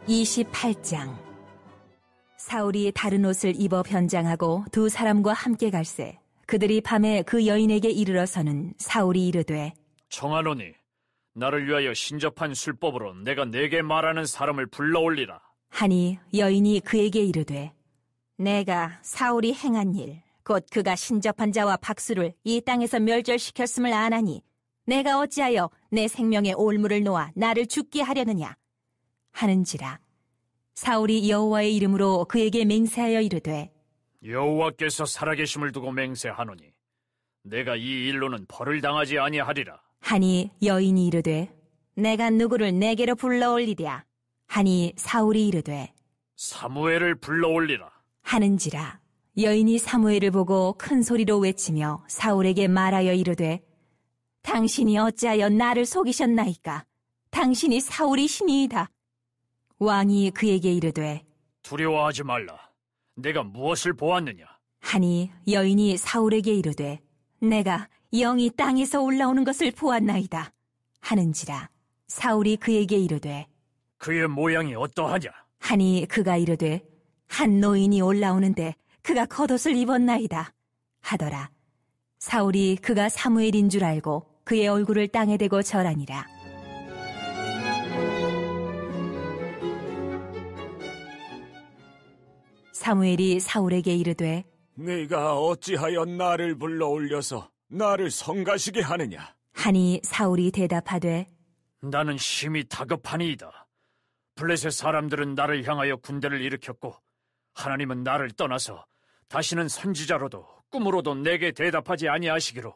28장. 사울이 다른 옷을 입어 변장하고 두 사람과 함께 갈새 그들이 밤에 그 여인에게 이르러서는 사울이 이르되 청하노니 나를 위하여 신접한 술법으로 내가 네게 말하는 사람을 불러올리라 하니 여인이 그에게 이르되 내가 사울이 행한 일 곧 그가 신접한 자와 박수를 이 땅에서 멸절시켰음을 아나니 내가 어찌하여 내 생명의 올무를 놓아 나를 죽게 하려느냐 하는지라. 사울이 여호와의 이름으로 그에게 맹세하여 이르되 여호와께서 살아계심을 두고 맹세하노니 내가 이 일로는 벌을 당하지 아니하리라 하니 여인이 이르되 내가 누구를 내게로 불러올리랴 하니 사울이 이르되 사무엘을 불러올리라 하는지라. 여인이 사무엘을 보고 큰 소리로 외치며 사울에게 말하여 이르되 당신이 어찌하여 나를 속이셨나이까? 당신이 사울이 신이이다. 왕이 그에게 이르되 두려워하지 말라 내가 무엇을 보았느냐 하니 여인이 사울에게 이르되 내가 영이 땅에서 올라오는 것을 보았나이다 하는지라. 사울이 그에게 이르되 그의 모양이 어떠하냐 하니 그가 이르되 한 노인이 올라오는데 그가 겉옷을 입었나이다 하더라. 사울이 그가 사무엘인 줄 알고 그의 얼굴을 땅에 대고 절하니라. 사무엘이 사울에게 이르되 네가 어찌하여 나를 불러올려서 나를 성가시게 하느냐 하니 사울이 대답하되 나는 심히 다급하니이다 블레셋 사람들은 나를 향하여 군대를 일으켰고 하나님은 나를 떠나서 다시는 선지자로도 꿈으로도 내게 대답하지 아니하시기로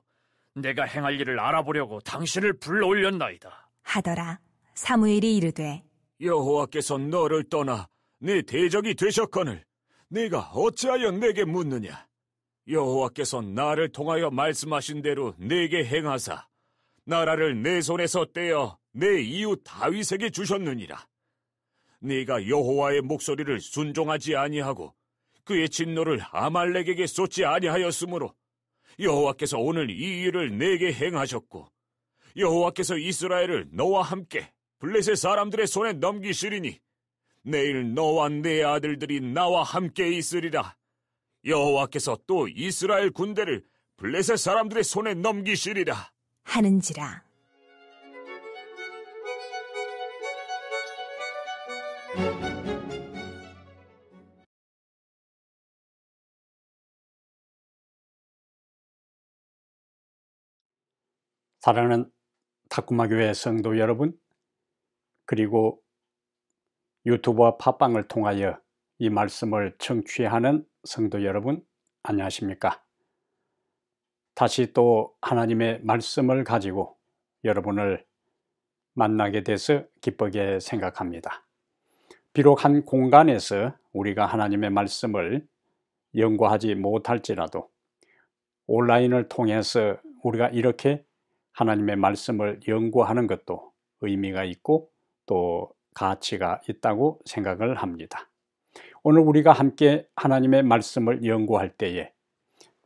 내가 행할 일을 알아보려고 당신을 불러올렸나이다 하더라. 사무엘이 이르되 여호와께서 너를 떠나 네 대적이 되셨거늘 네가 어찌하여 내게 묻느냐 여호와께서 나를 통하여 말씀하신 대로 내게 행하사 나라를 내 손에서 떼어 내 이웃 다윗에게 주셨느니라 네가 여호와의 목소리를 순종하지 아니하고 그의 진노를 아말렉에게 쏟지 아니하였으므로 여호와께서 오늘 이 일을 내게 행하셨고 여호와께서 이스라엘을 너와 함께 블레셋 사람들의 손에 넘기시리니 내일 너와 네 아들들이 나와 함께 있으리라 여호와께서 또 이스라엘 군대를 블레셋 사람들의 손에 넘기시리라 하는지라. 사랑하는 탁구마교회 성도 여러분, 그리고 유튜브와 팟빵을 통하여 이 말씀을 청취하는 성도 여러분, 안녕하십니까? 다시 또 하나님의 말씀을 가지고 여러분을 만나게 돼서 기쁘게 생각합니다. 비록 한 공간에서 우리가 하나님의 말씀을 연구하지 못할지라도 온라인을 통해서 우리가 이렇게 하나님의 말씀을 연구하는 것도 의미가 있고 또 가치가 있다고 생각을 합니다. 오늘 우리가 함께 하나님의 말씀을 연구할 때에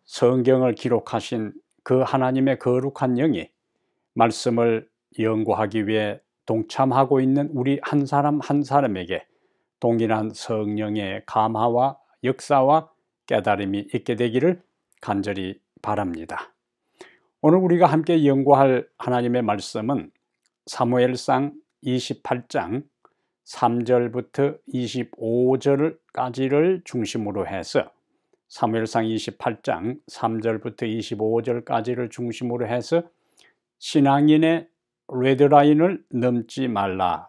성경을 기록하신 그 하나님의 거룩한 영이 말씀을 연구하기 위해 동참하고 있는 우리 한 사람 한 사람에게 동일한 성령의 감화와 역사와 깨달음이 있게 되기를 간절히 바랍니다. 오늘 우리가 함께 연구할 하나님의 말씀은 사무엘상 28장 3절부터 25절까지를 중심으로 해서 사무엘상 28장 3절부터 25절까지를 중심으로 해서 신앙인의 레드라인을 넘지 말라,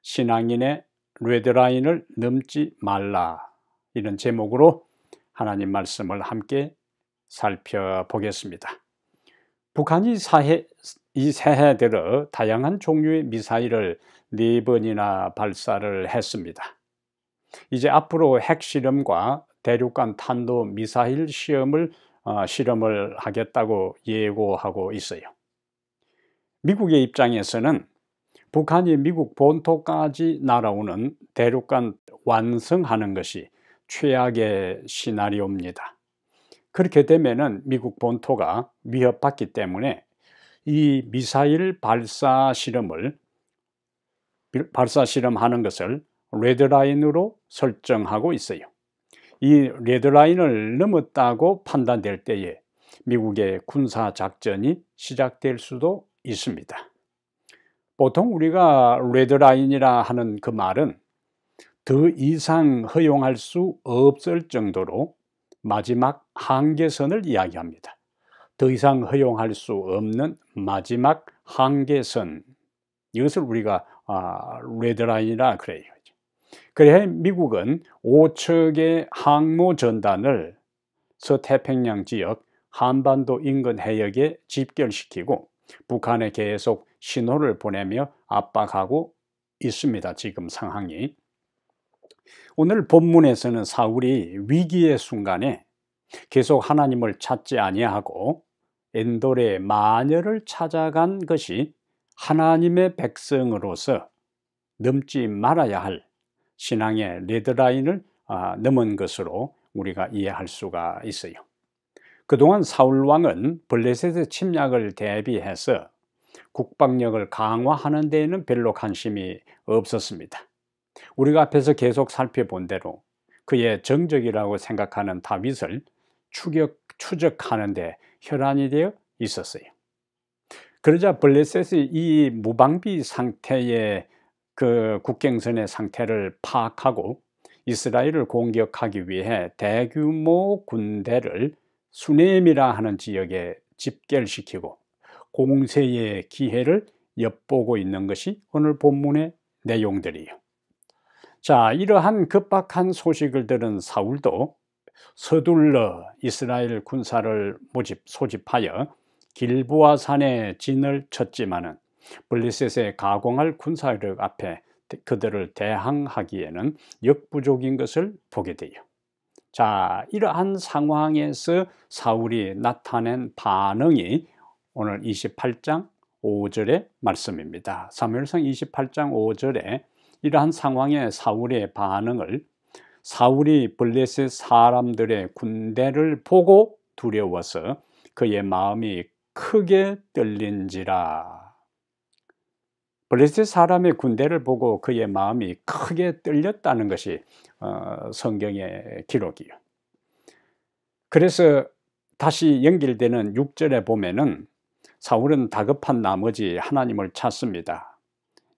신앙인의 레드라인을 넘지 말라, 이런 제목으로 하나님 말씀을 함께 살펴보겠습니다. 북한이 이 새해 들어 다양한 종류의 미사일을 4번이나 발사를 했습니다. 이제 앞으로 핵실험과 대륙간 탄도 미사일 실험을 하겠다고 예고하고 있어요. 미국의 입장에서는 북한이 미국 본토까지 날아오는 대륙간 완성하는 것이 최악의 시나리오입니다. 그렇게 되면은 미국 본토가 위협받기 때문에 이 미사일 발사 실험하는 것을 레드라인으로 설정하고 있어요. 이 레드라인을 넘었다고 판단될 때에 미국의 군사작전이 시작될 수도 있습니다. 보통 우리가 레드라인이라 하는 그 말은 더 이상 허용할 수 없을 정도로 마지막 한계선을 이야기합니다. 더 이상 허용할 수 없는 마지막 한계선, 이것을 우리가 레드라인이라 그래요. 그래 미국은 5척의 항모전단을 서태평양 지역 한반도 인근 해역에 집결시키고 북한에 계속 신호를 보내며 압박하고 있습니다. 지금 상황이. 오늘 본문에서는 사울이 위기의 순간에 계속 하나님을 찾지 아니하고 엔돌의 마녀를 찾아간 것이 하나님의 백성으로서 넘지 말아야 할 신앙의 레드라인을 넘은 것으로 우리가 이해할 수가 있어요. 그동안 사울왕은 블레셋의 침략을 대비해서 국방력을 강화하는 데에는 별로 관심이 없었습니다. 우리가 앞에서 계속 살펴본 대로 그의 정적이라고 생각하는 다윗을 추적하는 데 혈안이 되어 있었어요. 그러자 블레셋의 이 무방비 상태의 그 국경선의 상태를 파악하고 이스라엘을 공격하기 위해 대규모 군대를 수넴이라 하는 지역에 집결시키고 공세의 기회를 엿보고 있는 것이 오늘 본문의 내용들이에요. 자, 이러한 급박한 소식을 들은 사울도 서둘러 이스라엘 군사를 소집하여 길보아 산에 진을 쳤지만은 블레셋의 가공할 군사력 앞에 그들을 대항하기에는 역부족인 것을 보게 돼요. 자, 이러한 상황에서 사울이 나타낸 반응이 오늘 28장 5절의 말씀입니다. 사무엘상 28장 5절에 이러한 상황의 사울의 반응을 사울이 블레셋 사람들의 군대를 보고 두려워서 그의 마음이 크게 떨린지라. 블레셋 사람의 군대를 보고 그의 마음이 크게 떨렸다는 것이 성경의 기록이에요. 그래서 다시 연결되는 6절에 보면은 사울은 다급한 나머지 하나님을 찾습니다.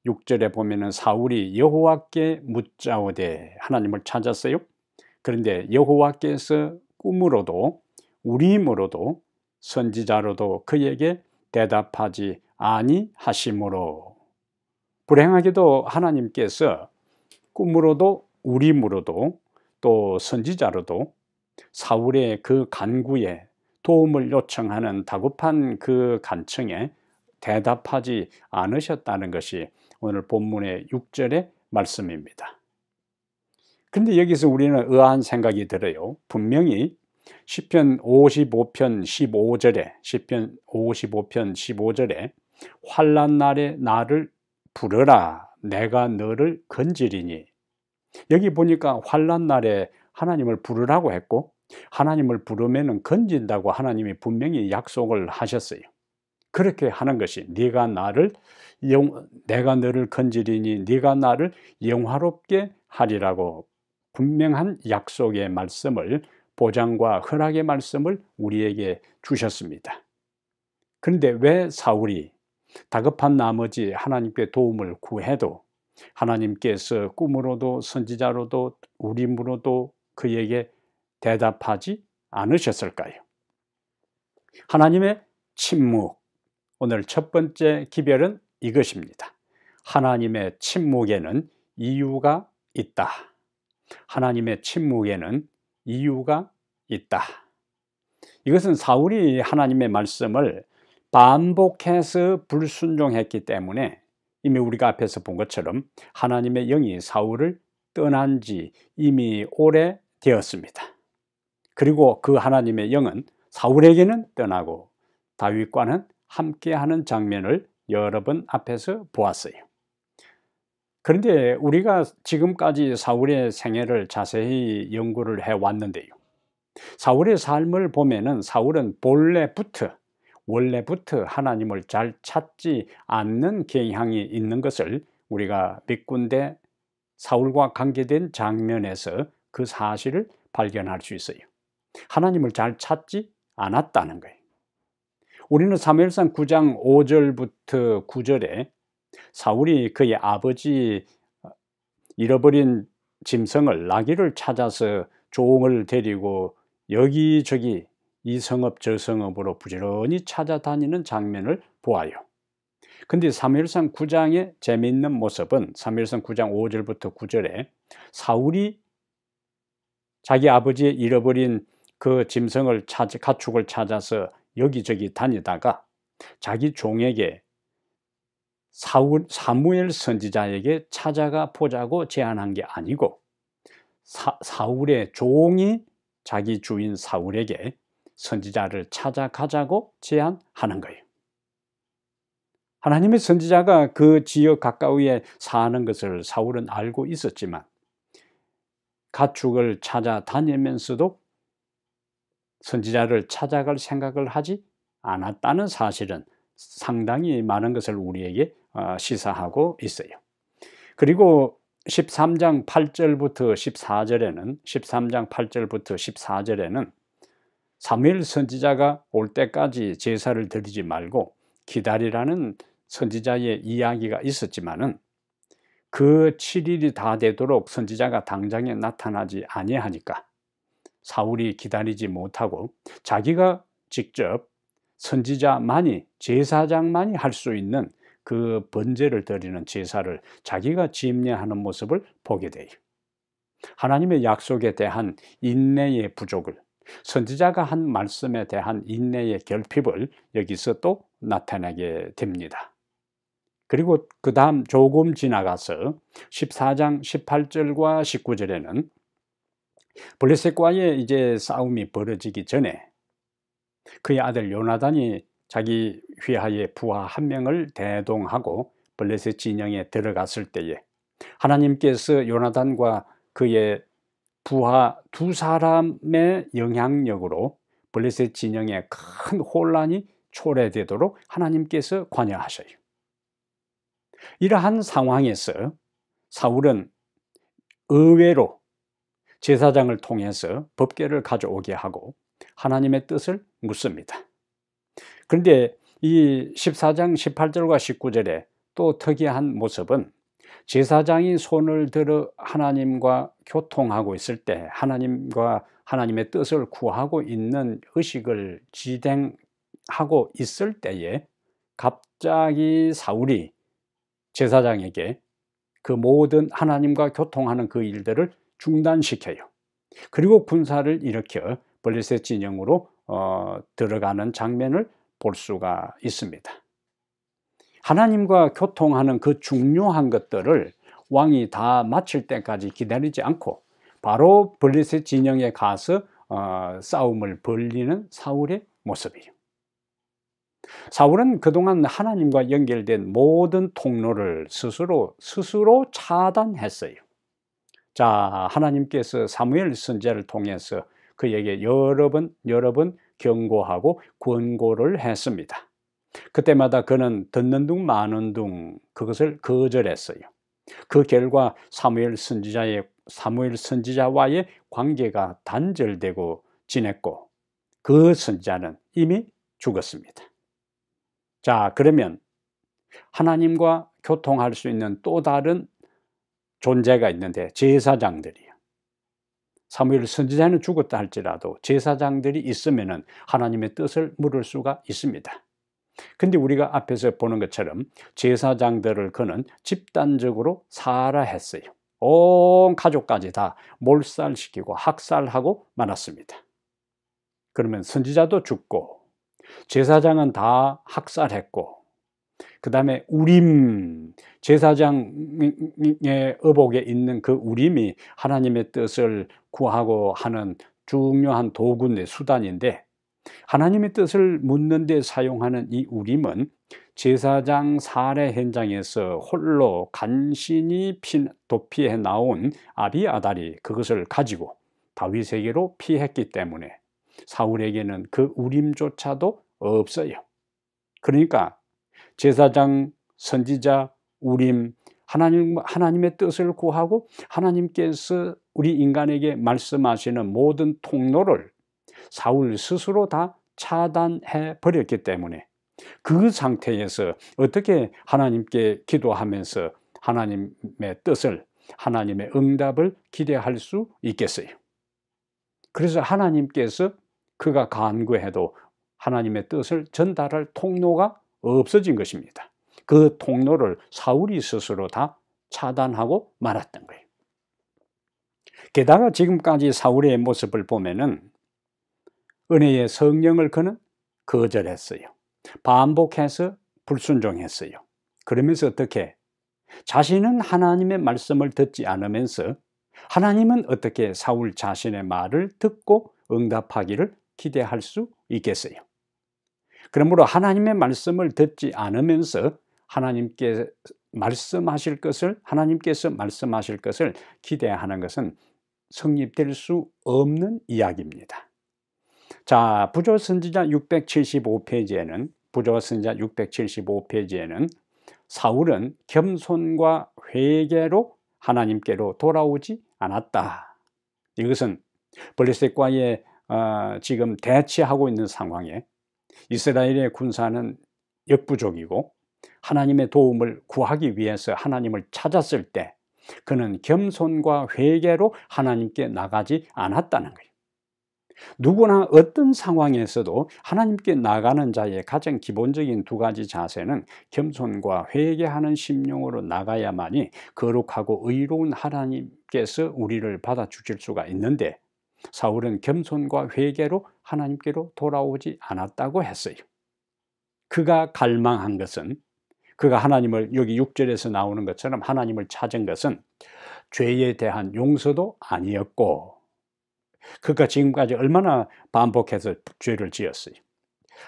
6절에 보면은 사울이 여호와께 묻자오되, 하나님을 찾았어요. 그런데 여호와께서 꿈으로도 우림으로도 선지자로도 그에게 대답하지 아니하심으로, 불행하게도 하나님께서 꿈으로도 우림으로도 또 선지자로도 사울의 그 간구에 도움을 요청하는 다급한 그 간청에 대답하지 않으셨다는 것이 오늘 본문의 6절의 말씀입니다. 그런데 여기서 우리는 의아한 생각이 들어요. 분명히 시편 55편 15절에 환난 날에 나를 부르라 내가 너를 건지리니, 여기 보니까 환난 날에 하나님을 부르라고 했고 하나님을 부르면은 건진다고 하나님이 분명히 약속을 하셨어요. 그렇게 하는 것이 내가 너를 건지리니 네가 나를 영화롭게 하리라고 분명한 약속의 말씀을, 보장과 허락의 말씀을 우리에게 주셨습니다. 그런데 왜 사울이 다급한 나머지 하나님께 도움을 구해도 하나님께서 꿈으로도 선지자로도 우림으로도 그에게 대답하지 않으셨을까요? 하나님의 침묵, 오늘 첫 번째 기별은 이것입니다. 하나님의 침묵에는 이유가 있다. 하나님의 침묵에는 이유가 있다. 이것은 사울이 하나님의 말씀을 반복해서 불순종했기 때문에 이미 우리가 앞에서 본 것처럼 하나님의 영이 사울을 떠난 지 이미 오래 되었습니다. 그리고 그 하나님의 영은 사울에게는 떠나고 다윗과는 함께하는 장면을 여러 번 앞에서 보았어요. 그런데 우리가 지금까지 사울의 생애를 자세히 연구를 해왔는데요, 사울의 삶을 보면은 사울은 원래부터 하나님을 잘 찾지 않는 경향이 있는 것을 우리가 몇 군데 사울과 관계된 장면에서 그 사실을 발견할 수 있어요. 하나님을 잘 찾지 않았다는 거예요. 우리는 사무엘상 9장 5절부터 9절에 사울이 그의 아버지 잃어버린 짐승을 나귀를 찾아서 종을 데리고 여기저기 이 성읍 저 성읍으로 부지런히 찾아다니는 장면을 보아요. 근데 사무엘상 9장의 재미있는 모습은 사무엘상 9장 5절부터 9절에 사울이 자기 아버지의 잃어버린 그 짐승을 가축을 찾아서 여기저기 다니다가 자기 종에게 사무엘 선지자에게 찾아가 보자고 제안한 게 아니고 사울의 종이 자기 주인 사울에게 선지자를 찾아가자고 제안하는 거예요. 하나님의 선지자가 그 지역 가까이에 사는 것을 사울은 알고 있었지만 가축을 찾아다니면서도 선지자를 찾아갈 생각을 하지 않았다는 사실은 상당히 많은 것을 우리에게 시사하고 있어요. 그리고 13장 8절부터 14절에는 사무엘 선지자가 올 때까지 제사를 드리지 말고 기다리라는 선지자의 이야기가 있었지만은 그 7일이 다 되도록 선지자가 당장에 나타나지 아니하니까 사울이 기다리지 못하고 자기가 직접 선지자만이 제사장만이 할 수 있는 그 번제를 드리는 제사를 자기가 집례하는 모습을 보게 돼요. 하나님의 약속에 대한 인내의 부족을, 선지자가 한 말씀에 대한 인내의 결핍을 여기서 또 나타내게 됩니다. 그리고 그 다음 조금 지나가서 14장 18절과 19절에는 블레셋과의 이제 싸움이 벌어지기 전에 그의 아들 요나단이 자기 휘하의 부하 한 명을 대동하고 블레셋 진영에 들어갔을 때에 하나님께서 요나단과 그의 부하 두 사람의 영향력으로 블레셋 진영에 큰 혼란이 초래되도록 하나님께서 관여하셔요. 이러한 상황에서 사울은 의외로 제사장을 통해서 법궤를 가져오게 하고 하나님의 뜻을 묻습니다. 그런데 이 14장 18절과 19절에 또 특이한 모습은 제사장이 손을 들어 하나님과 교통하고 있을 때 하나님의 뜻을 구하고 있는 의식을 진행하고 있을 때에 갑자기 사울이 제사장에게 그 모든 하나님과 교통하는 그 일들을 중단시켜요. 그리고 군사를 일으켜 블레셋 진영으로 들어가는 장면을 볼 수가 있습니다. 하나님과 교통하는 그 중요한 것들을 왕이 다 마칠 때까지 기다리지 않고 바로 블레셋 진영에 가서 싸움을 벌이는 사울의 모습이에요. 사울은 그동안 하나님과 연결된 모든 통로를 스스로 차단했어요. 자, 하나님께서 사무엘 선지자를 통해서 그에게 여러 번 경고하고 권고를 했습니다. 그때마다 그는 듣는 둥 마는 둥 그것을 거절했어요. 그 결과 사무엘 선지자와의 관계가 단절되고 지냈고 그 선지자는 이미 죽었습니다. 자, 그러면 하나님과 교통할 수 있는 또 다른 존재가 있는데 제사장들이에요. 사무엘 선지자는 죽었다 할지라도 제사장들이 있으면 하나님의 뜻을 물을 수가 있습니다. 근데 우리가 앞에서 보는 것처럼 제사장들을 그는 집단적으로 살해했어요. 온 가족까지 다 몰살시키고 학살하고 말았습니다. 그러면 선지자도 죽고 제사장은 다 학살했고 그 다음에 우림, 제사장의 의복에 있는 그 우림이 하나님의 뜻을 구하고 하는 중요한 도구인데 수단인데 하나님의 뜻을 묻는 데 사용하는 이 우림은 제사장 살해 현장에서 홀로 간신히 도피해 나온 아비아달이 그것을 가지고 다윗에게로 피했기 때문에 사울에게는 그 우림조차도 없어요. 그러니까 제사장, 선지자, 우림, 하나님의 뜻을 구하고 하나님께서 우리 인간에게 말씀하시는 모든 통로를 사울 스스로 다 차단해 버렸기 때문에 그 상태에서 어떻게 하나님께 기도하면서 하나님의 뜻을, 하나님의 응답을 기대할 수 있겠어요? 그래서 하나님께서 그가 간구해도 하나님의 뜻을 전달할 통로가 없어진 것입니다. 그 통로를 사울이 스스로 다 차단하고 말았던 거예요. 게다가 지금까지 사울의 모습을 보면은 은혜의 성령을 그는 거절했어요. 반복해서 불순종했어요. 그러면서 어떻게? 자신은 하나님의 말씀을 듣지 않으면서 하나님은 어떻게 사울 자신의 말을 듣고 응답하기를 기대할 수 있겠어요? 그러므로 하나님의 말씀을 듣지 않으면서 하나님께서 말씀하실 것을 기대하는 것은 성립될 수 없는 이야기입니다. 자, 부조선지자 675페이지에는 사울은 겸손과 회개로 하나님께로 돌아오지 않았다. 이것은 블레셋과의 지금 대치하고 있는 상황에 이스라엘의 군사는 역부족이고 하나님의 도움을 구하기 위해서 하나님을 찾았을 때 그는 겸손과 회개로 하나님께 나가지 않았다는 거예요. 누구나 어떤 상황에서도 하나님께 나가는 자의 가장 기본적인 두 가지 자세는 겸손과 회개하는 심령으로 나가야만이 거룩하고 의로운 하나님께서 우리를 받아주실 수가 있는데 사울은 겸손과 회개로 하나님께로 돌아오지 않았다고 했어요. 그가 갈망한 것은, 그가 하나님을, 여기 6절에서 나오는 것처럼 하나님을 찾은 것은 죄에 대한 용서도 아니었고, 그가 지금까지 얼마나 반복해서 죄를 지었어요.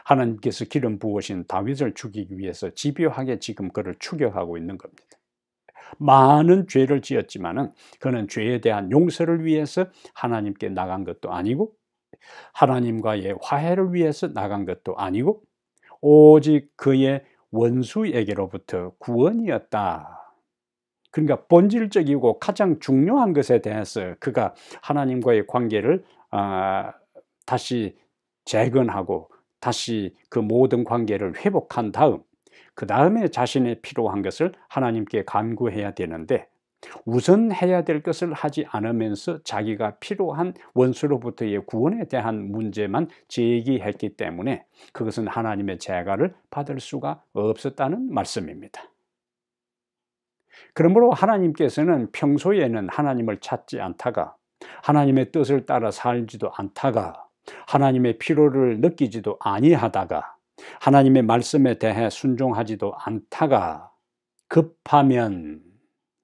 하나님께서 기름 부으신 다윗을 죽이기 위해서 집요하게 지금 그를 추격하고 있는 겁니다. 많은 죄를 지었지만은 그는 죄에 대한 용서를 위해서 하나님께 나간 것도 아니고 하나님과의 화해를 위해서 나간 것도 아니고 오직 그의 원수에게로부터 구원이었다. 그러니까 본질적이고 가장 중요한 것에 대해서 그가 하나님과의 관계를 다시 재건하고 다시 그 모든 관계를 회복한 다음 그 다음에 자신의 필요한 것을 하나님께 간구해야 되는데 우선 해야 될 것을 하지 않으면서 자기가 필요한 원수로부터의 구원에 대한 문제만 제기했기 때문에 그것은 하나님의 제가를 받을 수가 없었다는 말씀입니다. 그러므로 하나님께서는 평소에는 하나님을 찾지 않다가 하나님의 뜻을 따라 살지도 않다가 하나님의 필요를 느끼지도 아니하다가 하나님의 말씀에 대해 순종하지도 않다가 급하면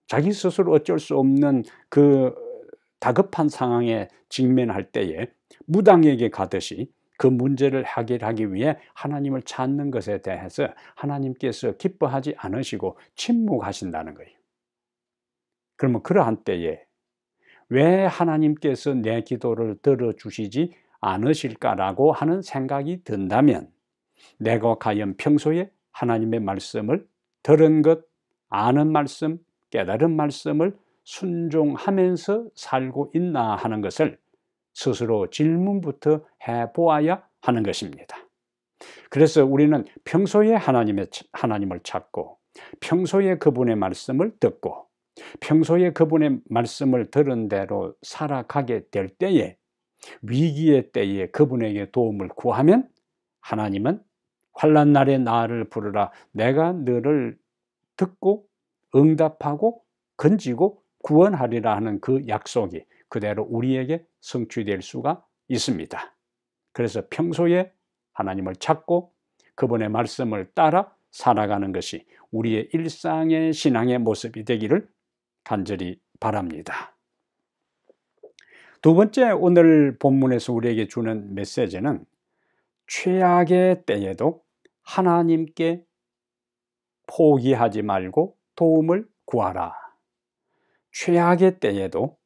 자기 스스로 어쩔 수 없는 그 다급한 상황에 직면할 때에 무당에게 가듯이 그 문제를 해결하기 위해 하나님을 찾는 것에 대해서 하나님께서 기뻐하지 않으시고 침묵하신다는 거예요. 그러면 그러한 때에 왜 하나님께서 내 기도를 들어주시지 않으실까라고 하는 생각이 든다면 내가 과연 평소에 하나님의 말씀을 들은 것, 아는 말씀, 깨달은 말씀을 순종하면서 살고 있나 하는 것을 스스로 질문부터 해보아야 하는 것입니다. 그래서 우리는 평소에 하나님을 찾고 평소에 그분의 말씀을 듣고 평소에 그분의 말씀을 들은 대로 살아가게 될 때에 위기의 때에 그분에게 도움을 구하면 하나님은 환난 날에 나를 부르라 내가 너를 듣고 응답하고 건지고 구원하리라 하는 그 약속이 그대로 우리에게 성취될 수가 있습니다. 그래서 평소에 하나님을 찾고 그분의 말씀을 따라 살아가는 것이 우리의 일상의 신앙의 모습이 되기를 간절히 바랍니다. 두 번째, 오늘 본문에서 우리에게 주는 메시지는 최악의 때에도 하나님께 포기하지 말고 도움을 구하라. 최악의 때에도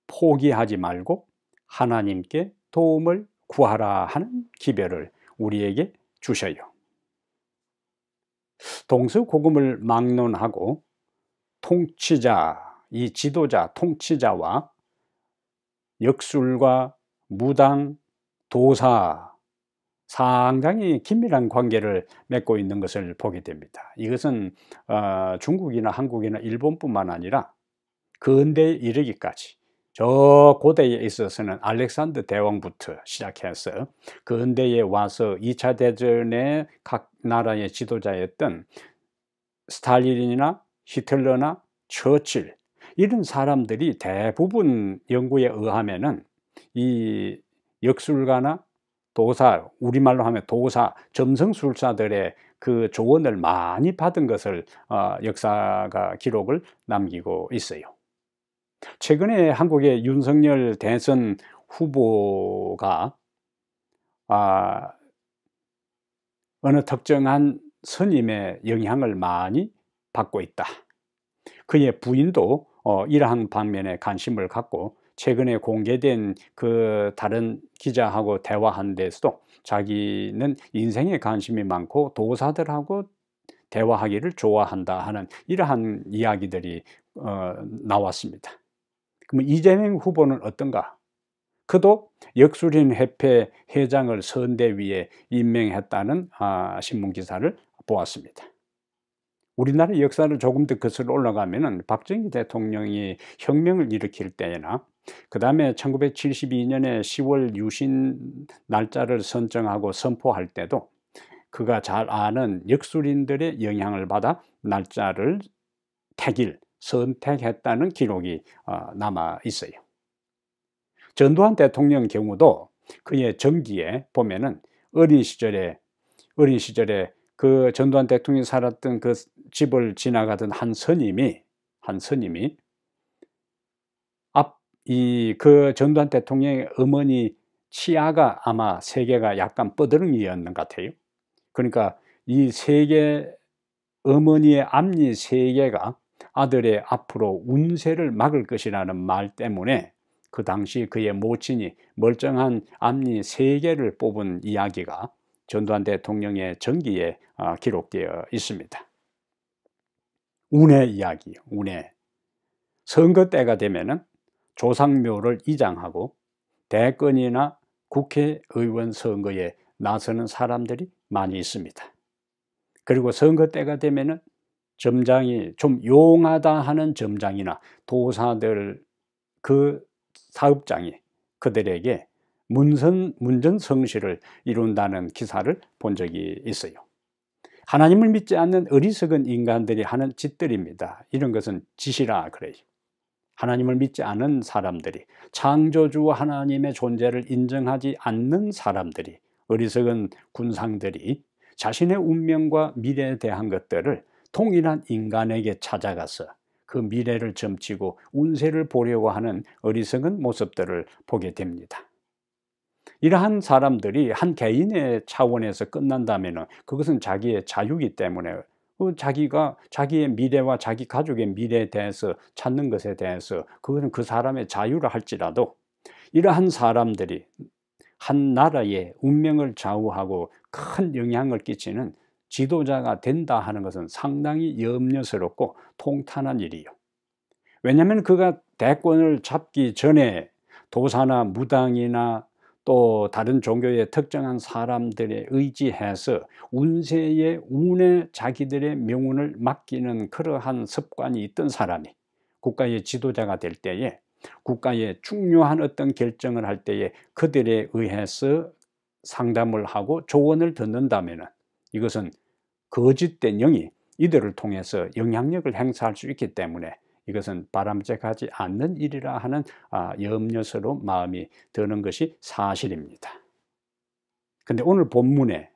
포기하지 말고 하나님께 도움을 구하라 하는 기별을 우리에게 주셔요. 동서고금을 막론하고 통치자, 이 지도자, 통치자와 역술가, 무당, 도사 상당히 긴밀한 관계를 맺고 있는 것을 보게 됩니다. 이것은 중국이나 한국이나 일본뿐만 아니라 근대에 이르기까지 저 고대에 있어서는 알렉산더 대왕부터 시작해서 근대에 와서 2차 대전의 각 나라의 지도자였던 스탈린이나 히틀러나 처칠, 이런 사람들이 대부분 연구에 의하면은 이 역술가나 도사, 우리말로 하면 도사, 점성술사들의 그 조언을 많이 받은 것을 역사가 기록을 남기고 있어요. 최근에 한국의 윤석열 대선 후보가 어느 특정한 스님의 영향을 많이 받고 있다. 그의 부인도 이러한 방면에 관심을 갖고 최근에 공개된 그 다른 기자하고 대화한 데서도 자기는 인생에 관심이 많고 도사들하고 대화하기를 좋아한다 하는 이러한 이야기들이 나왔습니다. 그럼 이재명 후보는 어떤가? 그도 역술인 협회 회장을 선대위에 임명했다는 신문 기사를 보았습니다. 우리나라 역사를 조금 더 거슬러 올라가면은 박정희 대통령이 혁명을 일으킬 때나 그 다음에 1972년에 10월 유신 날짜를 선정하고 선포할 때도 그가 잘 아는 역술인들의 영향을 받아 날짜를 선택했다는 기록이 남아 있어요. 전두환 대통령 경우도 그의 전기에 보면은 어린 시절에 그 전두환 대통령이 살았던 그 집을 지나가던 한 스님이 그 전두환 대통령의 어머니 치아가 아마 세계가 약간 뻐드렁이였는 것 같아요. 그러니까 이 어머니의 앞니 3개가 아들의 앞으로 운세를 막을 것이라는 말 때문에 그 당시 그의 모친이 멀쩡한 앞니 3개를 뽑은 이야기가 전두환 대통령의 전기에 기록되어 있습니다. 운의 이야기요. 운의 선거 때가 되면은 조상묘를 이장하고 대권이나 국회의원 선거에 나서는 사람들이 많이 있습니다. 그리고 선거 때가 되면은 점장이 좀 용하다 하는 점장이나 도사들, 그 사업장이 그들에게 문전성시를 이룬다는 기사를 본 적이 있어요. 하나님을 믿지 않는 어리석은 인간들이 하는 짓들입니다. 이런 것은 짓이라 그래요. 하나님을 믿지 않은 사람들이, 창조주 하나님의 존재를 인정하지 않는 사람들이, 어리석은 군상들이 자신의 운명과 미래에 대한 것들을 동일한 인간에게 찾아가서 그 미래를 점치고 운세를 보려고 하는 어리석은 모습들을 보게 됩니다. 이러한 사람들이 한 개인의 차원에서 끝난다면 그것은 자기의 자유이기 때문에 자기가 자기의 미래와 자기 가족의 미래에 대해서 찾는 것에 대해서 그것은 그 사람의 자유라 할지라도 이러한 사람들이 한 나라의 운명을 좌우하고 큰 영향을 끼치는 지도자가 된다 하는 것은 상당히 염려스럽고 통탄한 일이요. 왜냐하면 그가 대권을 잡기 전에 도사나 무당이나 또 다른 종교의 특정한 사람들에 의지해서 운에 자기들의 명운을 맡기는 그러한 습관이 있던 사람이 국가의 지도자가 될 때에 국가의 중요한 어떤 결정을 할 때에 그들에 의해서 상담을 하고 조언을 듣는다면 이것은 거짓된 영이 이들을 통해서 영향력을 행사할 수 있기 때문에 이것은 바람직하지 않는 일이라 하는 염려스러운 마음이 드는 것이 사실입니다. 근데 오늘 본문에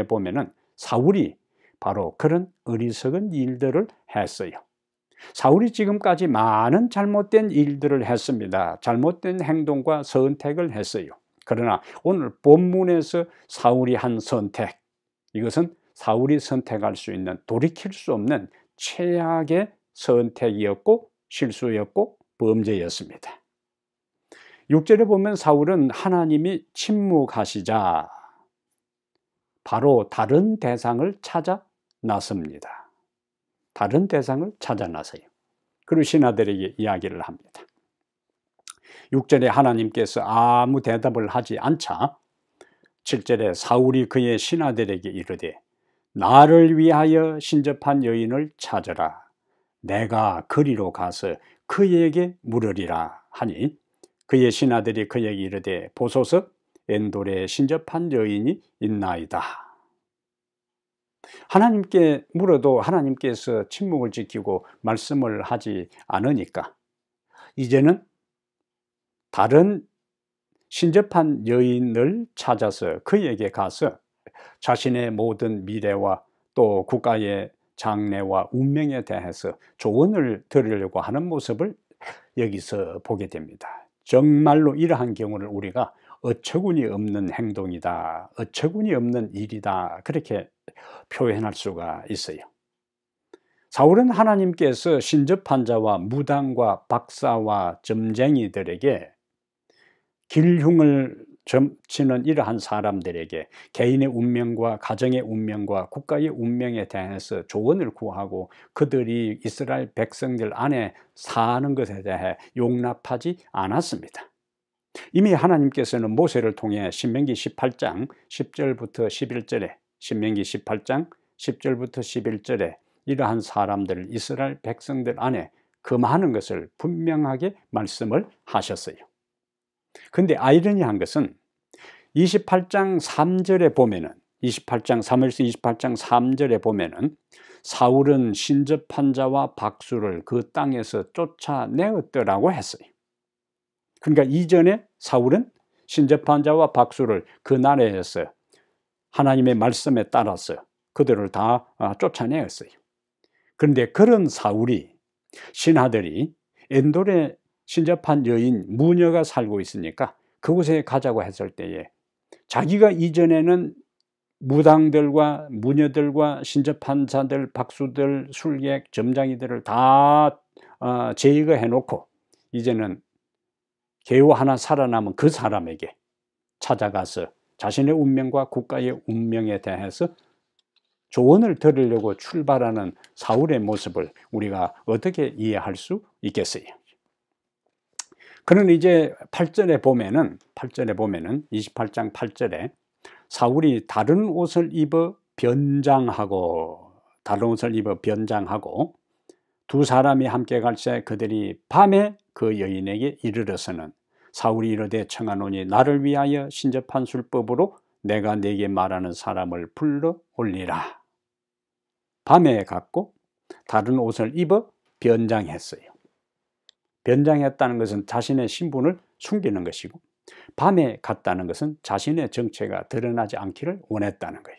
보면은 사울이 바로 그런 어리석은 일들을 했어요. 사울이 지금까지 많은 잘못된 일들을 했습니다. 잘못된 행동과 선택을 했어요. 그러나 오늘 본문에서 사울이 한 선택, 이것은 사울이 선택할 수 있는 돌이킬 수 없는 최악의 선택이었고 실수였고 범죄였습니다. 6절에 보면 사울은 하나님이 침묵하시자 바로 다른 대상을 찾아 나섭니다. 다른 대상을 찾아 나서요. 그리고 신하들에게 이야기를 합니다. 6절에 하나님께서 아무 대답을 하지 않자 7절에 사울이 그의 신하들에게 이르되 나를 위하여 신접한 여인을 찾으라. 내가 그리로 가서 그에게 물으리라 하니 그의 신하들이 그에게 이르되 보소서 엔돌에 신접한 여인이 있나이다. 하나님께 물어도 하나님께서 침묵을 지키고 말씀을 하지 않으니까 이제는 다른 신접한 여인을 찾아서 그에게 가서 자신의 모든 미래와 또 국가의 장래와 운명에 대해서 조언을 들으려고 하는 모습을 여기서 보게 됩니다. 정말로 이러한 경우를 우리가 어처구니 없는 행동이다, 어처구니 없는 일이다, 그렇게 표현할 수가 있어요. 사울은 하나님께서 신접한 자와 무당과 박사와 점쟁이들에게 길흉을 점치는 이러한 사람들에게 개인의 운명과 가정의 운명과 국가의 운명에 대해서 조언을 구하고 그들이 이스라엘 백성들 안에 사는 것에 대해 용납하지 않았습니다. 이미 하나님께서는 모세를 통해 신명기 18장 10절부터 11절에 신명기 18장 10절부터 11절에 이러한 사람들을 이스라엘 백성들 안에 금하는 것을 분명하게 말씀을 하셨어요. 근데 아이러니한 것은 28장 3절에 보면은 28장 3절에서 28장 3절에 보면은 사울은 신접한 자와 박수를 그 땅에서 쫓아내었더라고 했어요. 그러니까 이전에 사울은 신접한 자와 박수를 그 나라에서 하나님의 말씀에 따라서 그들을 다 쫓아내었어요. 그런데 그런 사울이 신하들이 엔돌에 신접한 여인 무녀가 살고 있으니까 그곳에 가자고 했을 때에 자기가 이전에는 무당들과 무녀들과 신접한 자들, 박수들, 술객, 점장이들을 다 제거해 놓고 이제는 겨우 하나 살아남은 그 사람에게 찾아가서 자신의 운명과 국가의 운명에 대해서 조언을 들으려고 출발하는 사울의 모습을 우리가 어떻게 이해할 수 있겠어요? 그는 이제 8절에 보면은 28장 8절에 사울이 다른 옷을 입어 변장하고 두 사람이 함께 갈새 그들이 밤에 그 여인에게 이르러서는 사울이 이르되 청하노니 나를 위하여 신접한 술법으로 내가 네게 말하는 사람을 불러 올리라. 밤에 갔고 다른 옷을 입어 변장했어요. 변장했다는 것은 자신의 신분을 숨기는 것이고 밤에 갔다는 것은 자신의 정체가 드러나지 않기를 원했다는 거예요.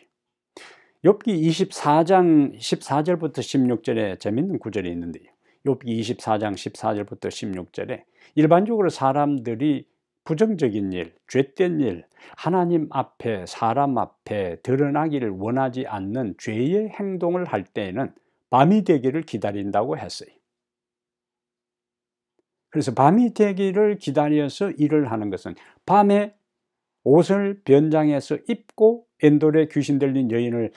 욥기 24장 14절부터 16절에 재밌는 구절이 있는데요. 욥기 24장 14절부터 16절에 일반적으로 사람들이 부정적인 일, 죄된 일, 하나님 앞에 사람 앞에 드러나기를 원하지 않는 죄의 행동을 할 때에는 밤이 되기를 기다린다고 했어요. 그래서 밤이 되기를 기다려서 일을 하는 것은 밤에 옷을 변장해서 입고 엔돌에 귀신 들린 여인을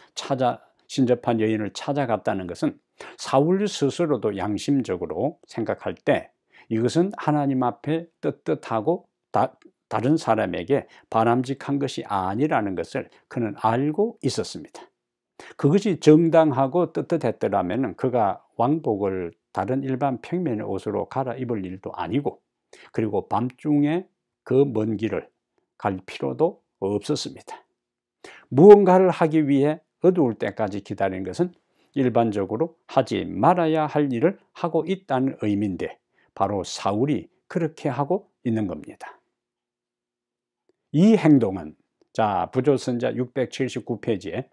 신접한 여인을 찾아갔다는 것은 사울 스스로도 양심적으로 생각할 때 이것은 하나님 앞에 떳떳하고 다른 사람에게 바람직한 것이 아니라는 것을 그는 알고 있었습니다. 그것이 정당하고 떳떳했더라면 그가 왕복을 다른 일반 평면의 옷으로 갈아입을 일도 아니고 그리고 밤중에 그 먼 길을 갈 필요도 없었습니다. 무언가를 하기 위해 어두울 때까지 기다리는 것은 일반적으로 하지 말아야 할 일을 하고 있다는 의미인데 바로 사울이 그렇게 하고 있는 겁니다. 이 행동은 부조선자 679페이지에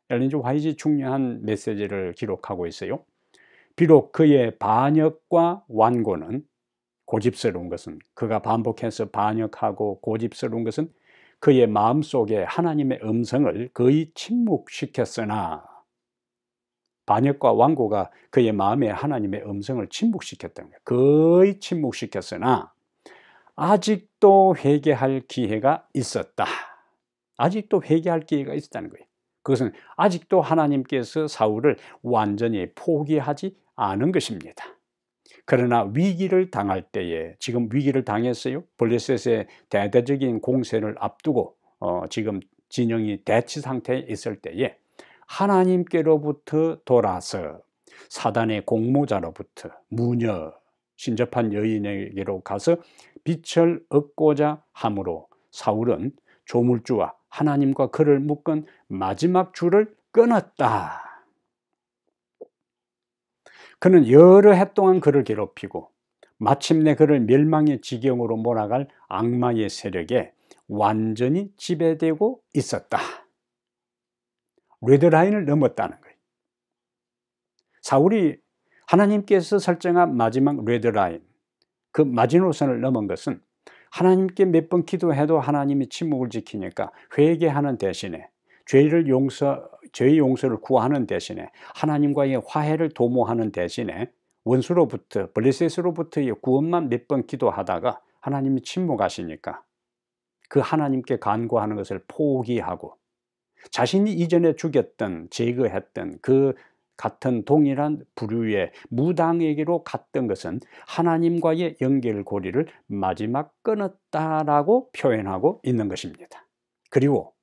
엘린 G. 화이트가 중요한 메시지를 기록하고 있어요. 비록 그의 반역과 완고는 고집스러운 것은 그가 반복해서 반역하고 고집스러운 것은 그의 마음속에 하나님의 음성을 거의 침묵시켰으나 반역과 완고가 그의 마음에 하나님의 음성을 침묵시켰다는 거예요. 거의 침묵시켰으나 아직도 회개할 기회가 있었다. 아직도 회개할 기회가 있었다는 거예요. 그것은 아직도 하나님께서 사울을 완전히 포기하지 않은 것입니다. 그러나 위기를 당할 때에, 지금 위기를 당했어요. 블레셋의 대대적인 공세를 앞두고 지금 진영이 대치 상태에 있을 때에 하나님께로부터 돌아서 사단의 공모자로부터 무녀 신접한 여인에게로 가서 빛을 얻고자 함으로 사울은 조물주와 하나님과 그를 묶은 마지막 줄을 끊었다. 그는 여러 해 동안 그를 괴롭히고 마침내 그를 멸망의 지경으로 몰아갈 악마의 세력에 완전히 지배되고 있었다. 레드라인을 넘었다는 거예요. 사울이 하나님께서 설정한 마지막 레드라인, 그 마지노선을 넘은 것은 하나님께 몇 번 기도해도 하나님이 침묵을 지키니까 회개하는 대신에 죄의 용서를 구하는 대신에 하나님과의 화해를 도모하는 대신에 원수로부터 블레셋으로부터의 구원만 몇 번 기도하다가 하나님이 침묵하시니까 그 하나님께 간구하는 것을 포기하고 자신이 이전에 죽였던 제거했던 그 같은 동일한 부류의 무당에게로 갔던 것은 하나님과의 연결고리를 마지막 끊었다라고 표현하고 있는 것입니다. 그리고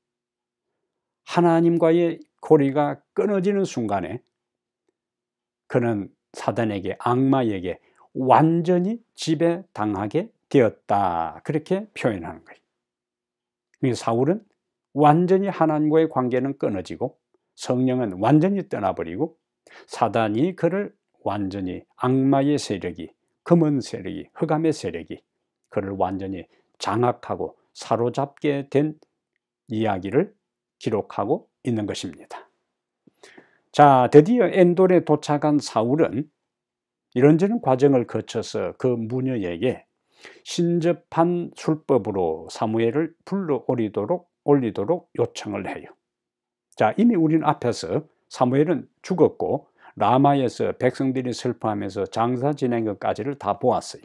하나님과의 고리가 끊어지는 순간에 그는 사단에게, 악마에게 완전히 지배당하게 되었다, 그렇게 표현하는 거예요. 그래서 사울은 완전히 하나님과의 관계는 끊어지고 성령은 완전히 떠나버리고 사단이 그를 완전히, 악마의 세력이, 검은 세력이, 흑암의 세력이 그를 완전히 장악하고 사로잡게 된 이야기를 기록하고 있는 것입니다. 자, 드디어 엔돌에 도착한 사울은 이런저런 과정을 거쳐서 그 무녀에게 신접한 술법으로 사무엘을 불러 올리도록 요청을 해요. 자, 이미 우리는 앞에서 사무엘은 죽었고 라마에서 백성들이 슬퍼하면서 장사 지낸 것까지를 다 보았어요.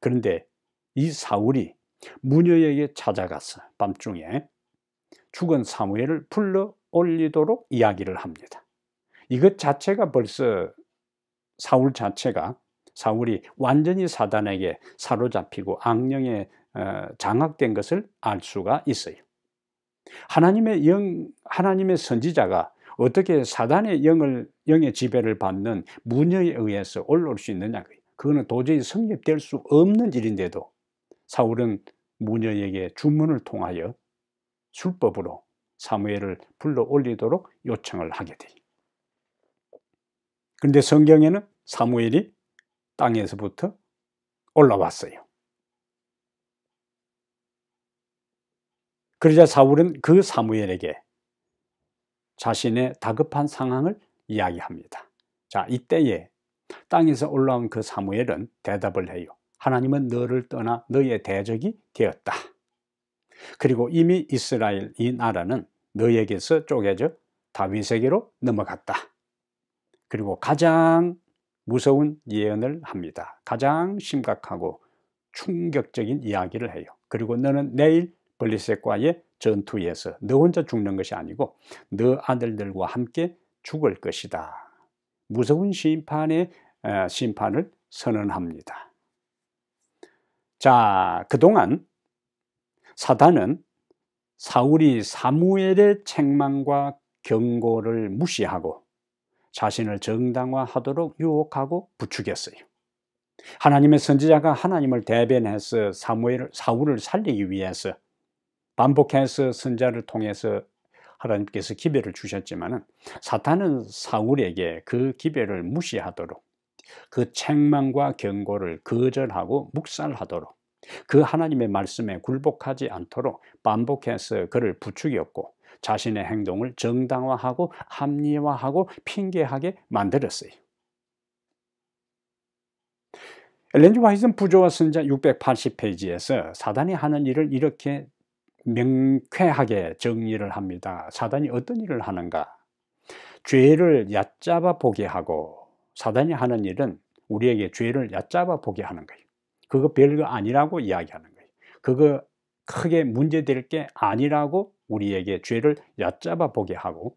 그런데 이 사울이 무녀에게 찾아가서 밤중에 죽은 사무엘을 불러 올리도록 이야기를 합니다. 이것 자체가 벌써 사울이 완전히 사단에게 사로잡히고 악령에 장악된 것을 알 수가 있어요. 하나님의 선지자가 어떻게 사단의 영의 지배를 받는 무녀에 의해서 올라올 수 있느냐, 그거는 도저히 성립될 수 없는 일인데도 사울은 무녀에게 주문을 통하여 술법으로 사무엘을 불러 올리도록 요청을 하게 돼요. 그런데 성경에는 사무엘이 땅에서부터 올라왔어요. 그러자 사울은 그 사무엘에게 자신의 다급한 상황을 이야기합니다. 자, 이때에 땅에서 올라온 그 사무엘은 대답을 해요. 하나님은 너를 떠나 너의 대적이 되었다. 그리고 이미 이스라엘, 이 나라는 너에게서 쪼개져 다윗에게로 넘어갔다. 그리고 가장 무서운 예언을 합니다. 가장 심각하고 충격적인 이야기를 해요. 그리고 너는 내일 블레셋과의 전투에서 너 혼자 죽는 것이 아니고 너 아들들과 함께 죽을 것이다. 무서운 심판을 선언합니다. 자, 그동안 사단은 사울이 사무엘의 책망과 경고를 무시하고 자신을 정당화하도록 유혹하고 부추겼어요. 하나님의 선지자가 하나님을 대변해서 사울을 살리기 위해서 반복해서 선자를 통해서 하나님께서 기별을 주셨지만 사탄은 사울에게 그 기별을 무시하도록, 그 책망과 경고를 거절하고 묵살하도록, 그 하나님의 말씀에 굴복하지 않도록 반복해서 그를 부추겼고 자신의 행동을 정당화하고 합리화하고 핑계하게 만들었어요. 엘렌 G. 화이트는 부조와 선자 680페이지에서 사단이 하는 일을 이렇게 명쾌하게 정리를 합니다. 사단이 어떤 일을 하는가? 죄를 얕잡아 보게 하고, 사단이 하는 일은 우리에게 죄를 얕잡아 보게 하는 거예요. 그거 별거 아니라고 이야기하는 거예요. 그거 크게 문제될 게 아니라고 우리에게 죄를 얕잡아 보게 하고,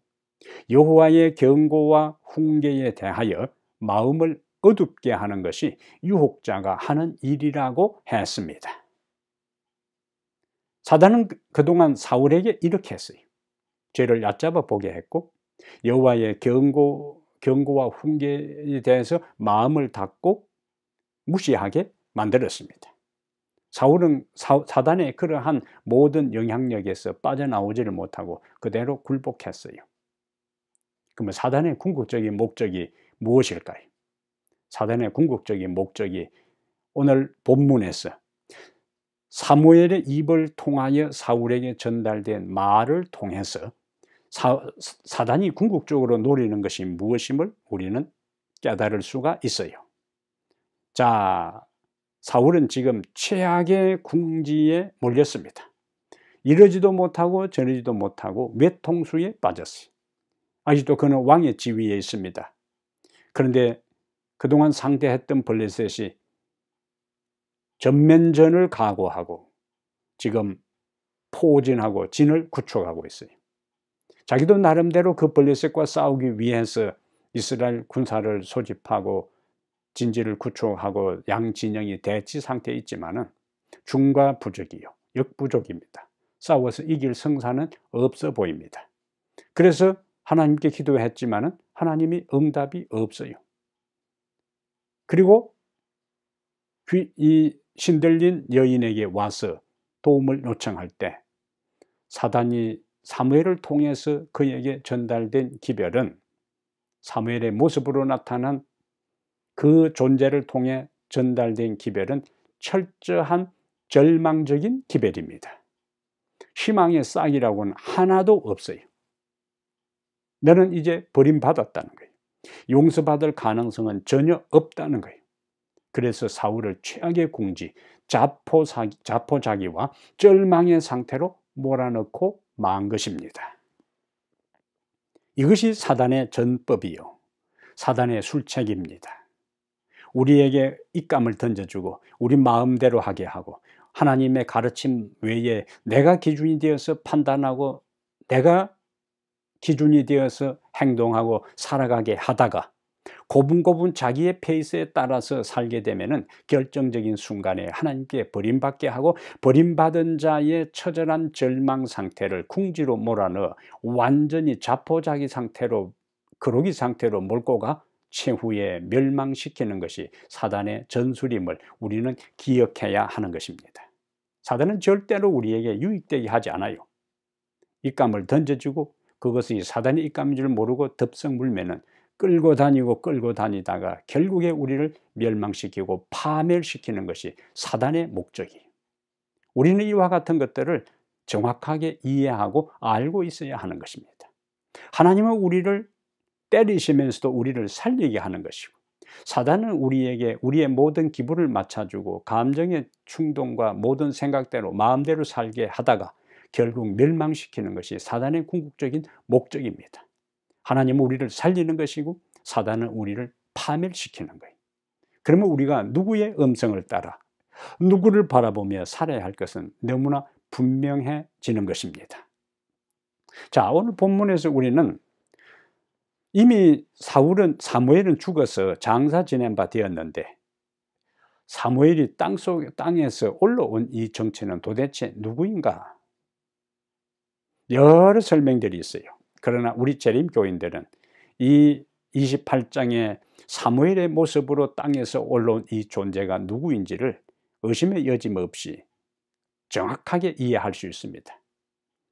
여호와의 경고와 훈계에 대하여 마음을 어둡게 하는 것이 유혹자가 하는 일이라고 했습니다. 사단은 그동안 사울에게 이렇게 했어요. 죄를 얕잡아 보게 했고 여호와의 경고와 훈계에 대해서 마음을 닫고 무시하게 만들었습니다. 사울은 사단의 그러한 모든 영향력에서 빠져나오지를 못하고 그대로 굴복했어요. 그러면 사단의 궁극적인 목적이 무엇일까요? 사단의 궁극적인 목적이 오늘 본문에서 사무엘의 입을 통하여 사울에게 전달된 말을 통해서 사단이 궁극적으로 노리는 것이 무엇임을 우리는 깨달을 수가 있어요. 자, 사울은 지금 최악의 궁지에 몰렸습니다. 이러지도 못하고 저러지도 못하고 외통수에 빠졌어요. 아직도 그는 왕의 지위에 있습니다. 그런데 그동안 상대했던 블레셋이 전면전을 각오하고 지금 포진하고 진을 구축하고 있어요. 자기도 나름대로 그 블레셋과 싸우기 위해서 이스라엘 군사를 소집하고 진지를 구축하고 양 진영이 대치 상태에 있지만은 중과 부족이요, 역부족입니다. 싸워서 이길 성사는 없어 보입니다. 그래서 하나님께 기도했지만은 하나님이 응답이 없어요. 그리고 이 신들린 여인에게 와서 도움을 요청할 때 사단이 사무엘을 통해서 그에게 전달된 기별은 사무엘의 모습으로 나타난 그 존재를 통해 전달된 기별은 철저한 절망적인 기별입니다. 희망의 싹이라고는 하나도 없어요. 너는 이제 버림받았다는 거예요. 용서받을 가능성은 전혀 없다는 거예요. 그래서 사울을 최악의 궁지, 자포자기와 절망의 상태로 몰아넣고 만 것입니다. 이것이 사단의 전법이요, 사단의 술책입니다. 우리에게 입감을 던져주고 우리 마음대로 하게 하고 하나님의 가르침 외에 내가 기준이 되어서 판단하고 내가 기준이 되어서 행동하고 살아가게 하다가 고분고분 자기의 페이스에 따라서 살게 되면은 결정적인 순간에 하나님께 버림받게 하고 버림받은 자의 처절한 절망 상태를 궁지로 몰아넣어 완전히 자포자기 상태로, 그러기 상태로 몰고 가 최후에 멸망시키는 것이 사단의 전술임을 우리는 기억해야 하는 것입니다. 사단은 절대로 우리에게 유익되게 하지 않아요. 입감을 던져주고 그것이 사단의 입감인 줄 모르고 덥석 물면은 끌고 다니다가 결국에 우리를 멸망시키고 파멸시키는 것이 사단의 목적이에요. 우리는 이와 같은 것들을 정확하게 이해하고 알고 있어야 하는 것입니다. 하나님은 우리를 때리시면서도 우리를 살리게 하는 것이고, 사단은 우리에게 우리의 모든 기분을 맞춰주고 감정의 충동과 모든 생각대로 마음대로 살게 하다가 결국 멸망시키는 것이 사단의 궁극적인 목적입니다. 하나님은 우리를 살리는 것이고 사단은 우리를 파멸시키는 거예요. 그러면 우리가 누구의 음성을 따라 누구를 바라보며 살아야 할 것은 너무나 분명해지는 것입니다. 자, 오늘 본문에서 우리는 이미 사무엘은 죽어서 장사 지낸 바 되었는데 사무엘이 땅에서 올라온 이 정체는 도대체 누구인가? 여러 설명들이 있어요. 그러나 우리 재림교인들은 이 28장의 사무엘의 모습으로 땅에서 올라온 이 존재가 누구인지를 의심의 여짐 없이 정확하게 이해할 수 있습니다.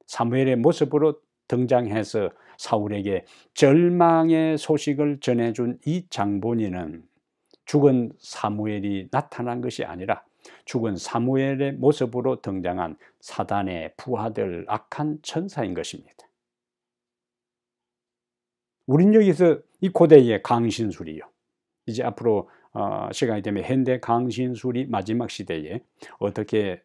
사무엘의 모습으로 등장해서 사울에게 절망의 소식을 전해준 이 장본인은 죽은 사무엘이 나타난 것이 아니라 죽은 사무엘의 모습으로 등장한 사단의 부하들 악한 천사인 것입니다. 우린 여기서 이 고대의 강신술이요, 이제 앞으로 시간이 되면 현대 강신술이 마지막 시대에 어떻게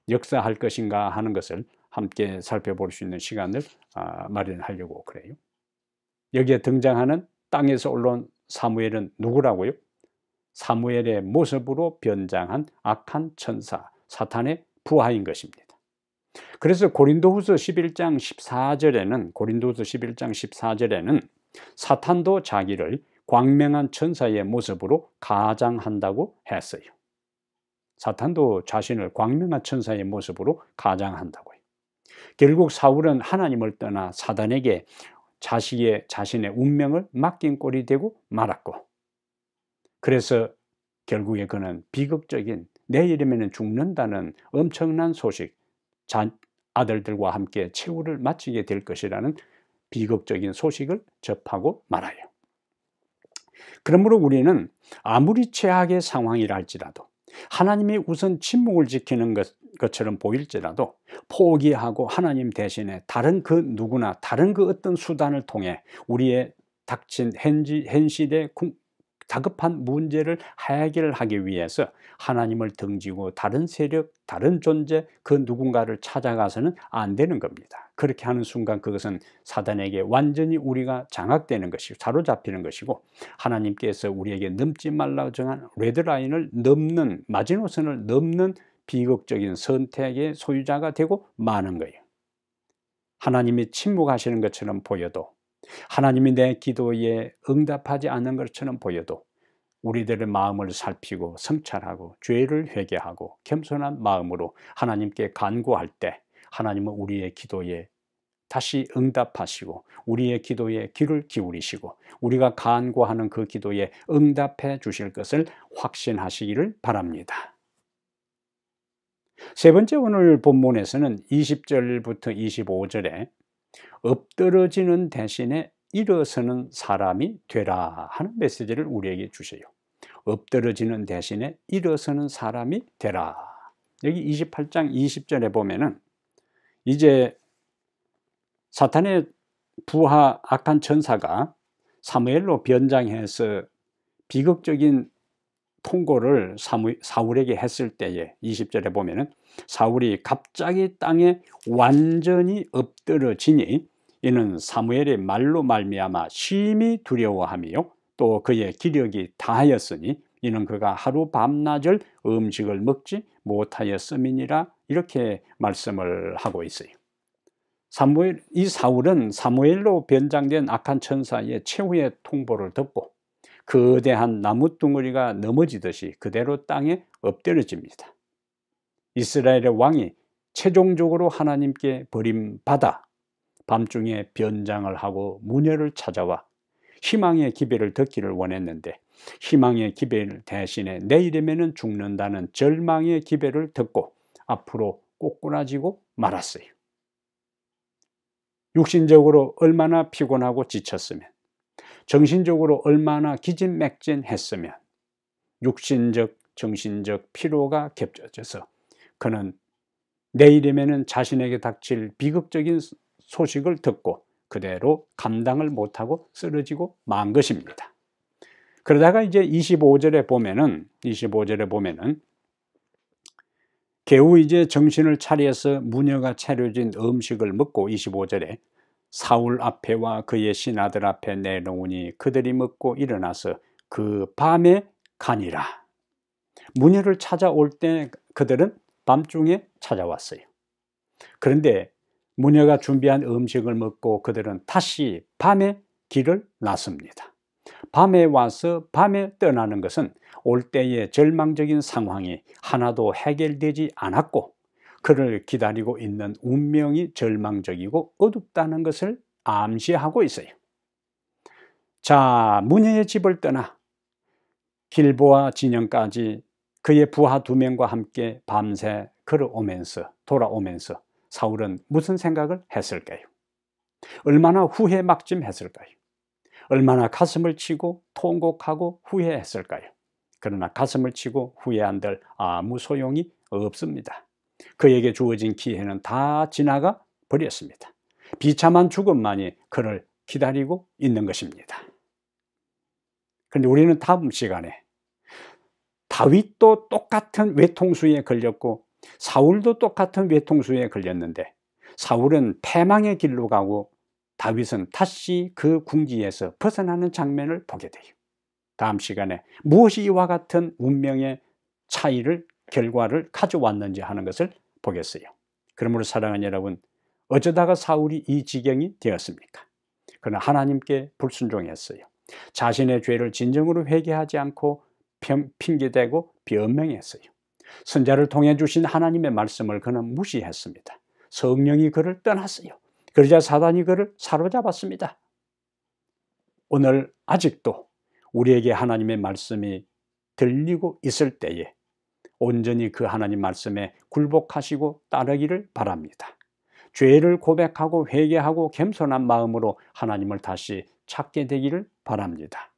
역사할 것인가 하는 것을 함께 살펴볼 수 있는 시간을 마련하려고 그래요. 여기에 등장하는 땅에서 올라온 사무엘은 누구라고요? 사무엘의 모습으로 변장한 악한 천사, 사탄의 부하인 것입니다. 그래서 고린도후서 11장 14절에는 사탄도 자기를 광명한 천사의 모습으로 가장한다고 했어요. 사탄도 자신을 광명한 천사의 모습으로 가장한다고요. 결국 사울은 하나님을 떠나 사단에게 자신의 운명을 맡긴 꼴이 되고 말았고, 그래서 결국에 그는 비극적인 내일이면 죽는다는 엄청난 소식, 아들들과 함께 최후를 마치게 될 것이라는 비극적인 소식을 접하고 말아요. 그러므로 우리는 아무리 최악의 상황이라 할지라도, 하나님이 우선 침묵을 지키는 것처럼 보일지라도 포기하고 하나님 대신에 다른 그 누구나 다른 그 어떤 수단을 통해 우리의 닥친 현실의 다급한 문제를 해결하기 위해서 하나님을 등지고 다른 세력, 다른 존재, 그 누군가를 찾아가서는 안 되는 겁니다. 그렇게 하는 순간 그것은 사단에게 완전히 우리가 장악되는 것이고 사로잡히는 것이고, 하나님께서 우리에게 넘지 말라고 정한 레드라인을 넘는, 마지노선을 넘는 비극적인 선택의 소유자가 되고 마는 거예요. 하나님이 침묵하시는 것처럼 보여도, 하나님이 내 기도에 응답하지 않는 것처럼 보여도 우리들의 마음을 살피고 성찰하고 죄를 회개하고 겸손한 마음으로 하나님께 간구할 때 하나님은 우리의 기도에 다시 응답하시고 우리의 기도에 귀를 기울이시고 우리가 간구하는 그 기도에 응답해 주실 것을 확신하시기를 바랍니다. 세 번째, 오늘 본문에서는 20절부터 25절에 엎드러지는 대신에 일어서는 사람이 되라 하는 메시지를 우리에게 주셔요. 엎드러지는 대신에 일어서는 사람이 되라. 여기 28장 20절에 보면은 이제 사탄의 부하 악한 천사가 사무엘로 변장해서 비극적인 통고를 사울에게 했을 때에 20절에 보면은 사울이 갑자기 땅에 완전히 엎드러지니 이는 사무엘의 말로 말미암아 심히 두려워하며 또 그의 기력이 다하였으니 이는 그가 하루 밤낮을 음식을 먹지 못하였음이니라, 이렇게 말씀을 하고 있어요. 이 사울은 사무엘로 변장된 악한 천사의 최후의 통보를 듣고 거대한 나무 둥어리가 넘어지듯이 그대로 땅에 엎드러집니다. 이스라엘의 왕이 최종적으로 하나님께 버림받아 밤중에 변장을 하고 무녀를 찾아와 희망의 기별을 듣기를 원했는데, 희망의 기별 대신에 내일이면 죽는다는 절망의 기별을 듣고 앞으로 꼬꾸라지고 말았어요. 육신적으로 얼마나 피곤하고 지쳤으면, 정신적으로 얼마나 기진맥진했으면 육신적, 정신적 피로가 겹쳐져서 그는 내일이면 자신에게 닥칠 비극적인 소식을 듣고 그대로 감당을 못하고 쓰러지고 만 것입니다. 그러다가 이제 25절에 보면은 겨우 이제 정신을 차려서 무녀가 차려진 음식을 먹고 25절에 사울 앞에와 그의 신하들 앞에 내놓으니 그들이 먹고 일어나서 그 밤에 가니라. 무녀를 찾아올 때 그들은 밤중에 찾아왔어요. 그런데 무녀가 준비한 음식을 먹고 그들은 다시 밤에 길을 났습니다. 밤에 와서 밤에 떠나는 것은 올 때의 절망적인 상황이 하나도 해결되지 않았고 그를 기다리고 있는 운명이 절망적이고 어둡다는 것을 암시하고 있어요. 자, 무녀의 집을 떠나 길보아 진영까지 그의 부하 2명과 함께 밤새 돌아오면서 사울은 무슨 생각을 했을까요? 얼마나 후회막짐했을까요? 얼마나 가슴을 치고 통곡하고 후회했을까요? 그러나 가슴을 치고 후회한들 아무 소용이 없습니다. 그에게 주어진 기회는 다 지나가 버렸습니다. 비참한 죽음만이 그를 기다리고 있는 것입니다. 그런데 우리는 다음 시간에 다윗도 똑같은 외통수에 걸렸고 사울도 똑같은 외통수에 걸렸는데 사울은 패망의 길로 가고 다윗은 다시 그 궁지에서 벗어나는 장면을 보게 돼요. 다음 시간에 무엇이 이와 같은 운명의 결과를 가져왔는지 하는 것을 보겠어요. 그러므로 사랑하는 여러분, 어쩌다가 사울이 이 지경이 되었습니까? 그는 하나님께 불순종했어요. 자신의 죄를 진정으로 회개하지 않고 핑계대고 변명했어요. 선자를 통해 주신 하나님의 말씀을 그는 무시했습니다. 성령이 그를 떠났어요. 그러자 사단이 그를 사로잡았습니다. 오늘 아직도 우리에게 하나님의 말씀이 들리고 있을 때에 온전히 그 하나님 말씀에 굴복하시고 따르기를 바랍니다. 죄를 고백하고 회개하고 겸손한 마음으로 하나님을 다시 찾게 되기를 바랍니다.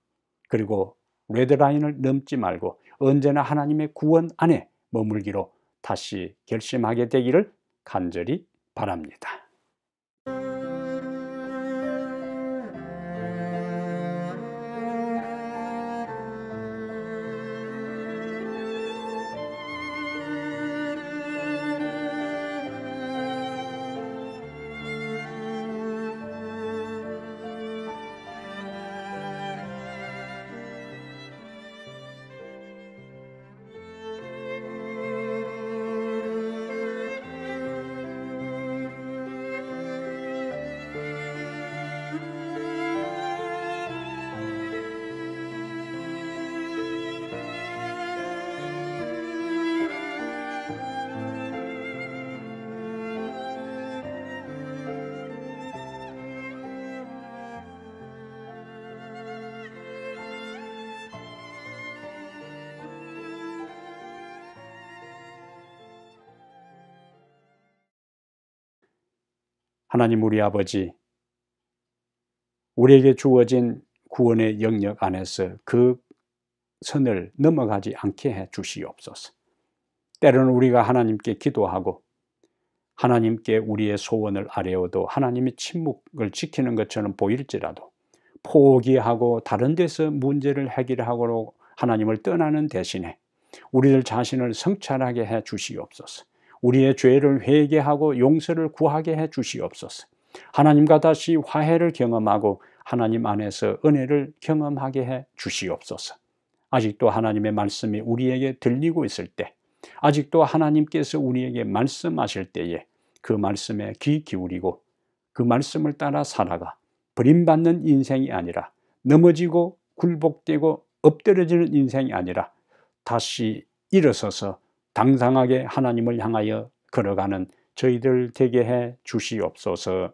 그리고 레드라인을 넘지 말고 언제나 하나님의 구원 안에 머물기로 다시 결심하게 되기를 간절히 바랍니다. 하나님 우리 아버지, 우리에게 주어진 구원의 영역 안에서 그 선을 넘어가지 않게 해 주시옵소서. 때로는 우리가 하나님께 기도하고 하나님께 우리의 소원을 아뢰어도 하나님이 침묵을 지키는 것처럼 보일지라도 포기하고 다른 데서 문제를 해결하고 하나님을 떠나는 대신에 우리들 자신을 성찰하게 해 주시옵소서. 우리의 죄를 회개하고 용서를 구하게 해 주시옵소서. 하나님과 다시 화해를 경험하고 하나님 안에서 은혜를 경험하게 해 주시옵소서. 아직도 하나님의 말씀이 우리에게 들리고 있을 때, 아직도 하나님께서 우리에게 말씀하실 때에 그 말씀에 귀 기울이고 그 말씀을 따라 살아가 버림받는 인생이 아니라 넘어지고 굴복되고 엎드려지는 인생이 아니라 다시 일어서서 당당하게 하나님을 향하여 걸어가는 저희들 되게 해 주시옵소서.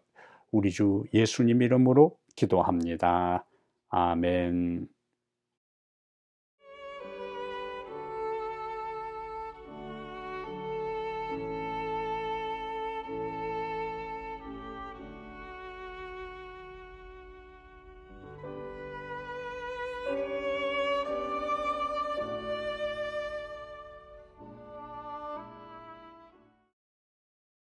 우리 주 예수님 이름으로 기도합니다. 아멘.